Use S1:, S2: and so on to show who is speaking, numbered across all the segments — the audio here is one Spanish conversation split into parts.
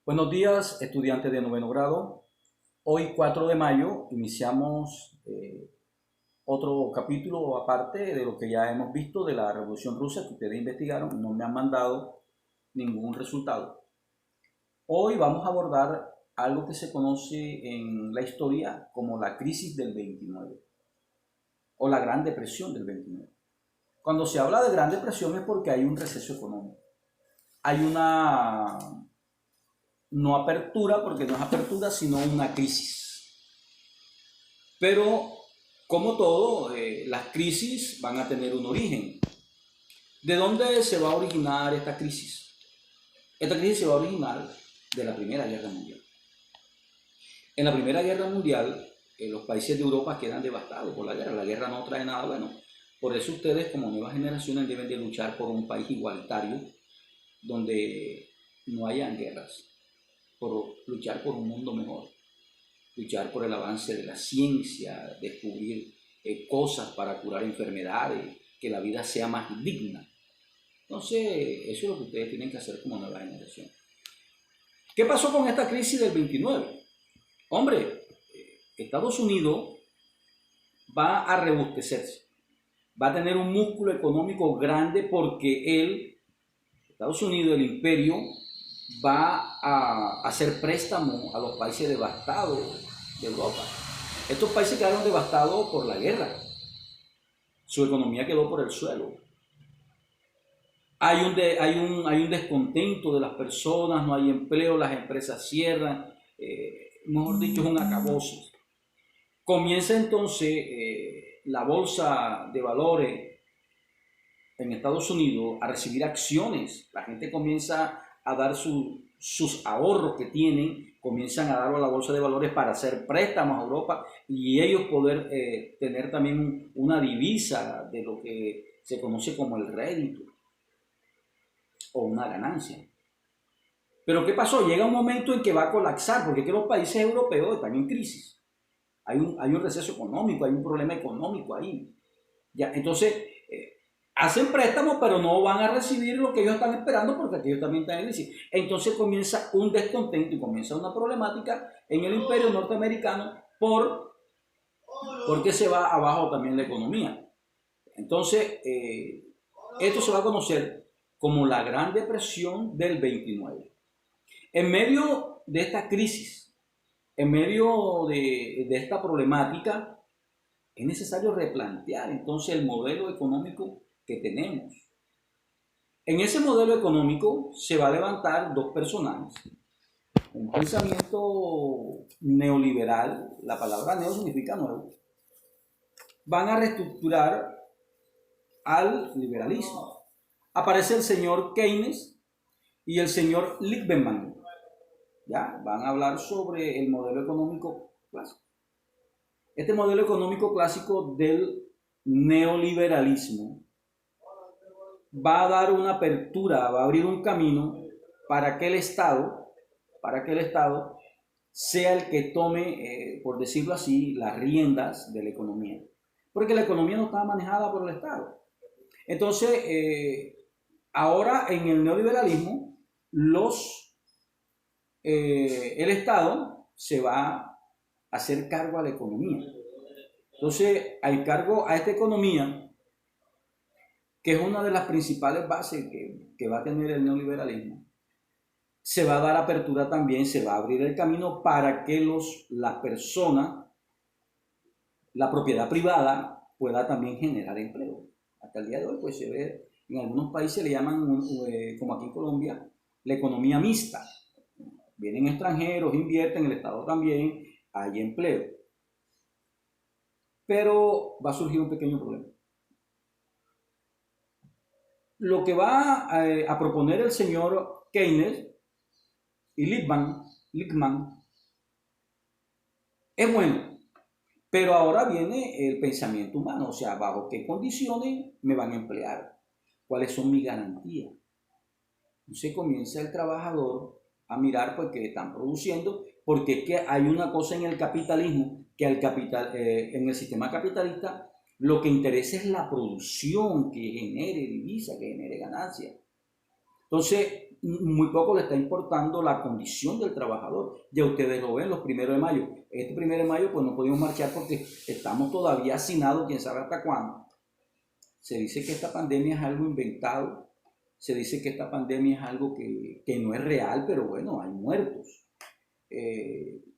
S1: Buenos días, estudiantes de noveno grado. Hoy, 4 de mayo, iniciamos otro capítulo aparte de lo que ya hemos visto de la Revolución Rusa que ustedes investigaron. No me han mandado ningún resultado. Hoy vamos a abordar algo que se conoce en la historia como la crisis del 29 o la Gran Depresión del 29. Cuando se habla de Gran Depresión es porque hay un receso económico. Hay una no apertura, porque no es apertura, sino una crisis. Pero, como todo, las crisis van a tener un origen. ¿De dónde se va a originar esta crisis? Esta crisis se va a originar de la Primera Guerra Mundial. En la Primera Guerra Mundial, los países de Europa quedan devastados por la guerra. La guerra no trae nada bueno. Por eso ustedes, como nuevas generaciones, deben de luchar por un país igualitario, donde no hayan guerras, por luchar por un mundo mejor, luchar por el avance de la ciencia, descubrir cosas para curar enfermedades, que la vida sea más digna. Entonces, eso es lo que ustedes tienen que hacer como nueva generación. ¿Qué pasó con esta crisis del 29? Hombre, Estados Unidos va a rebustecerse, va a tener un músculo económico grande porque Estados Unidos, el imperio, va a hacer préstamos a los países devastados de Europa. Estos países quedaron devastados por la guerra. Su economía quedó por el suelo. Hay un descontento de las personas, no hay empleo, las empresas cierran. Mejor dicho, es un acabose. Comienza entonces la bolsa de valores en Estados Unidos a recibir acciones. La gente comienza a dar sus ahorros que tienen, comienzan a darlo a la bolsa de valores para hacer préstamos a Europa y ellos poder tener también una divisa de lo que se conoce como el rédito o una ganancia. Pero ¿qué pasó? Llega un momento en que va a colapsar, porque es que los países europeos están en crisis. Hay un receso económico, hay un problema económico ahí. Ya, entonces, hacen préstamos, pero no van a recibir lo que ellos están esperando porque ellos también están en crisis. Entonces comienza un descontento y comienza una problemática en el imperio norteamericano porque se va abajo también la economía. Entonces, esto se va a conocer como la Gran Depresión del 29. En medio de esta crisis, en medio de esta problemática, es necesario replantear entonces el modelo económico que tenemos. En ese modelo económico se va a levantar dos personajes. Un pensamiento neoliberal, la palabra neo significa nuevo, van a reestructurar al liberalismo. Aparece el señor Keynes y el señor Lippmann. Ya, van a hablar sobre el modelo económico clásico. Este modelo económico clásico del neoliberalismo va a dar una apertura, va a abrir un camino para que el Estado sea el que tome, por decirlo así, las riendas de la economía. Porque la economía no está manejada por el Estado. Entonces, ahora en el neoliberalismo, el Estado se va a hacer cargo a la economía. Entonces, al cargo a esta economía, que es una de las principales bases que va a tener el neoliberalismo, se va a dar apertura también, se va a abrir el camino para que las personas, la propiedad privada, pueda también generar empleo. Hasta el día de hoy, pues se ve, en algunos países le llaman, como aquí en Colombia, la economía mixta. Vienen extranjeros, invierten, el Estado también, hay empleo. Pero va a surgir un pequeño problema. Lo que va a proponer el señor Keynes y Lippmann es bueno, pero ahora viene el pensamiento humano, o sea, bajo qué condiciones me van a emplear, cuáles son mis garantías. Entonces comienza el trabajador a mirar pues qué están produciendo, porque es que hay una cosa en el capitalismo, que en el sistema capitalista lo que interesa es la producción que genere divisa, que genere ganancia. Entonces, muy poco le está importando la condición del trabajador. Ya ustedes lo ven los 1 de mayo. Este 1 de mayo pues no pudimos marchar porque estamos todavía hacinados, quién sabe hasta cuándo. Se dice que esta pandemia es algo inventado, se dice que esta pandemia es algo que no es real, pero bueno, hay muertos.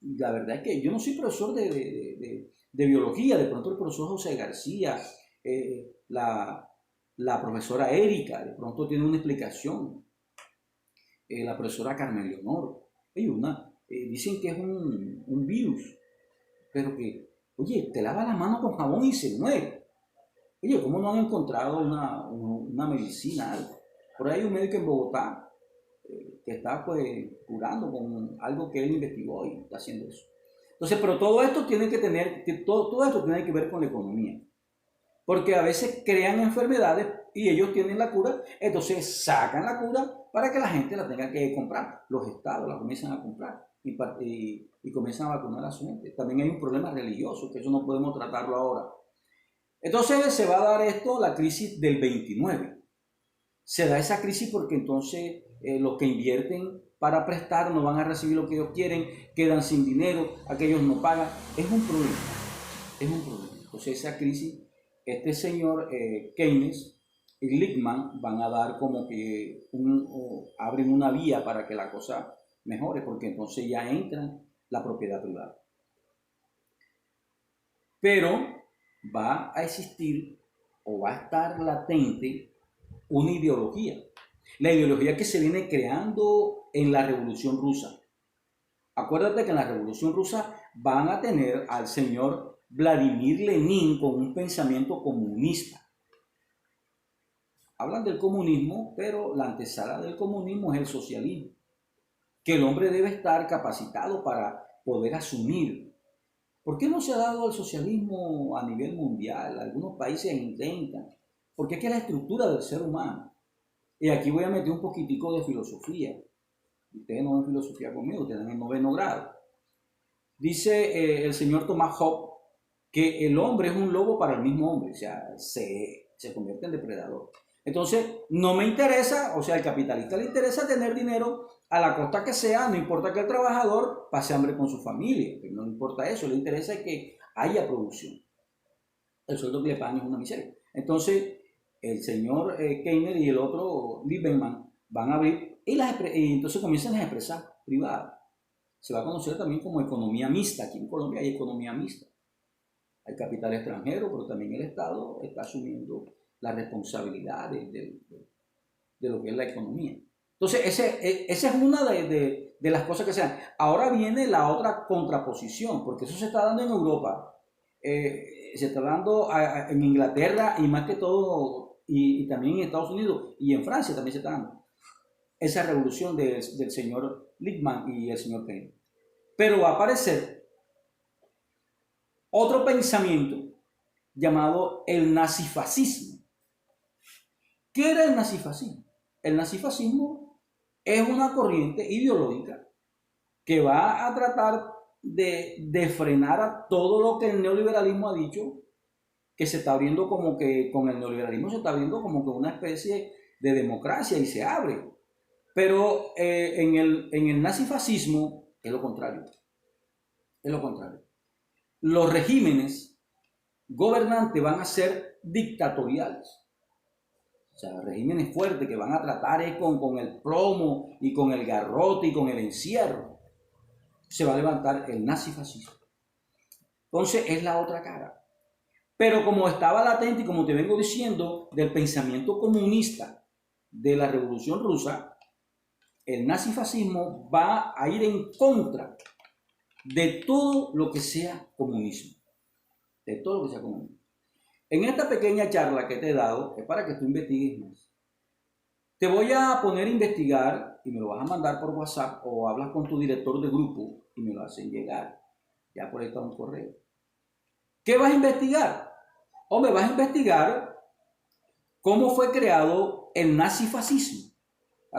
S1: La verdad es que yo no soy profesor de biología, de pronto el profesor José García, la profesora Erika, de pronto tiene una explicación, la profesora Carmen Leonor, hay dicen que es un virus, pero que, oye, te lava las manos con jabón y se muere. Oye, ¿cómo no han encontrado una medicina, algo? Por ahí hay un médico en Bogotá que está pues curando con algo que él investigó y está haciendo eso. Entonces, pero todo esto tiene que tener, todo esto tiene que ver con la economía. Porque a veces crean enfermedades y ellos tienen la cura, entonces sacan la cura para que la gente la tenga que comprar. Los estados la comienzan a comprar y comienzan a vacunar a su gente. También hay un problema religioso, que eso no podemos tratarlo ahora. Entonces se va a dar esto, la crisis del 29. Se da esa crisis porque entonces los que invierten para prestar no van a recibir lo que ellos quieren, quedan sin dinero, aquellos no pagan. Es un problema, es un problema. Entonces esa crisis, este señor Keynes y Lippmann van a dar como que abren una vía para que la cosa mejore, porque entonces ya entra la propiedad privada. Pero va a existir o va a estar latente una ideología. La ideología que se viene creando en la Revolución Rusa. Acuérdate que en la Revolución Rusa van a tener al señor Vladimir Lenin con un pensamiento comunista. Hablan del comunismo, pero la antesala del comunismo es el socialismo. Que el hombre debe estar capacitado para poder asumir. ¿Por qué no se ha dado el socialismo a nivel mundial? Algunos países intentan. Porque es que la estructura del ser humano. Y aquí voy a meter un poquitico de filosofía. Ustedes no ven filosofía conmigo, ustedes en el 9º grado. Dice el señor Thomas Hobbes que el hombre es un lobo para el mismo hombre, o sea, se convierte en depredador. Entonces, no me interesa, o sea, al capitalista le interesa tener dinero a la costa que sea, no importa que el trabajador pase hambre con su familia, no le importa eso, le interesa que haya producción. El sueldo que le pagan es una miseria. Entonces, el señor Keynes y el otro Lieberman van a abrir y entonces comienzan las empresas privadas. Se va a conocer también como economía mixta. Aquí en Colombia hay economía mixta. Hay capital extranjero, pero también el Estado está asumiendo la responsabilidad de lo que es la economía. Entonces, esa es una de las cosas que se dan. Ahora viene la otra contraposición, porque eso se está dando en Europa. Se está dando en Inglaterra y más que todo, y también en Estados Unidos y en Francia también se está dando esa revolución del señor Lippmann y el señor Keynes. Pero va a aparecer otro pensamiento llamado el nazifascismo. ¿Qué era el nazifascismo? El nazifascismo es una corriente ideológica que va a tratar de frenar a todo lo que el neoliberalismo ha dicho, que se está abriendo como que con el neoliberalismo se está abriendo como que una especie de democracia y se abre. Pero en el nazifascismo es lo contrario. Es lo contrario. Los regímenes gobernantes van a ser dictatoriales. O sea, regímenes fuertes que van a tratar con el plomo y con el garrote y con el encierro. Se va a levantar el nazifascismo. Entonces es la otra cara. Pero como estaba latente y como te vengo diciendo, del pensamiento comunista de la Revolución Rusa, el nazifascismo va a ir en contra de todo lo que sea comunismo. De todo lo que sea comunismo. En esta pequeña charla que te he dado, es para que tú investigues más. Te voy a poner a investigar y me lo vas a mandar por WhatsApp o hablas con tu director de grupo y me lo hacen llegar. Ya por ahí está un correo. ¿Qué vas a investigar? Hombre, vas a investigar cómo fue creado el nazifascismo.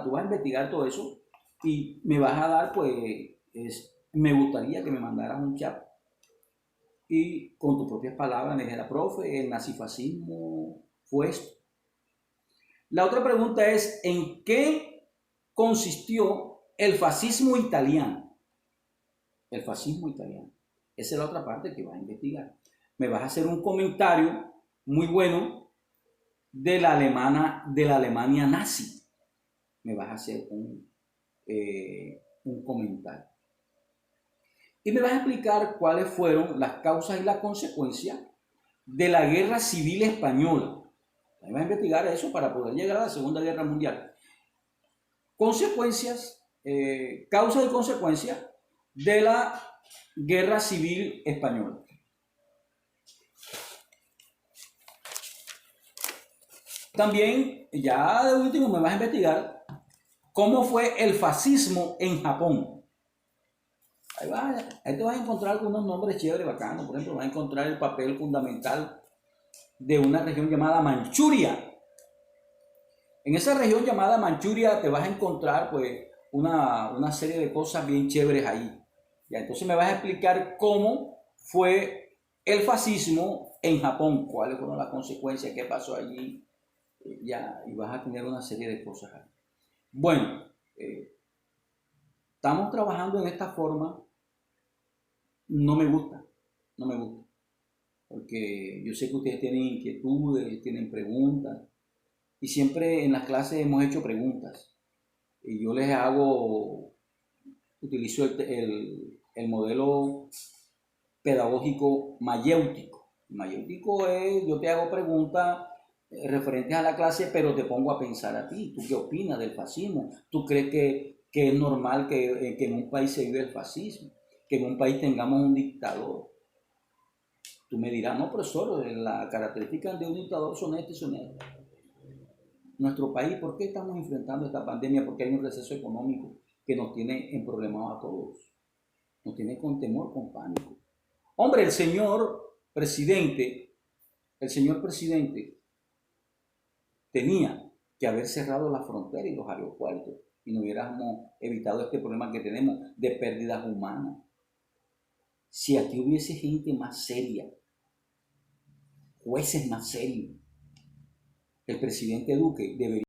S1: Tú vas a investigar todo eso y me vas a dar, pues, me gustaría que me mandaras un chat y con tus propias palabras me dijera, profe, el nazifascismo fue esto. La otra pregunta es, ¿en qué consistió el fascismo italiano. El fascismo italiano. Esa es la otra parte que vas a investigar. Me vas a hacer un comentario muy bueno de la Alemania nazi. Me vas a hacer un comentario. Y me vas a explicar cuáles fueron las causas y las consecuencias de la Guerra Civil Española. Me vas a investigar eso para poder llegar a la Segunda Guerra Mundial. Consecuencias, causas y consecuencias de la Guerra Civil Española. También, ya de último, me vas a investigar cómo fue el fascismo en Japón. Ahí te vas a encontrar algunos nombres chéveres, bacanos. Por ejemplo, vas a encontrar el papel fundamental de una región llamada Manchuria. En esa región llamada Manchuria te vas a encontrar pues una serie de cosas bien chéveres ahí. Ya, entonces me vas a explicar cómo fue el fascismo en Japón, cuáles fueron las consecuencias, qué pasó allí, ya, y vas a tener una serie de cosas ahí. Bueno, estamos trabajando en esta forma. No me gusta, porque yo sé que ustedes tienen inquietudes, tienen preguntas, y siempre en las clases hemos hecho preguntas, y yo les utilizo el modelo pedagógico mayéutico. Mayéutico es, yo te hago preguntas referentes a la clase, pero te pongo a pensar a ti. ¿Tú qué opinas del fascismo? ¿Tú crees que es normal que en un país se vive el fascismo? Que en un país tengamos un dictador. Tú me dirás, no, profesor, las características de un dictador son estas y son estas. Nuestro país, ¿por qué estamos enfrentando esta pandemia? Porque hay un receso económico que nos tiene en problemas a todos. Nos tiene con temor, con pánico. Hombre, el señor presidente tenía que haber cerrado la frontera y los aeropuertos y no hubiéramos evitado este problema que tenemos de pérdidas humanas. Si aquí hubiese gente más seria, jueces más serios, el presidente Duque debería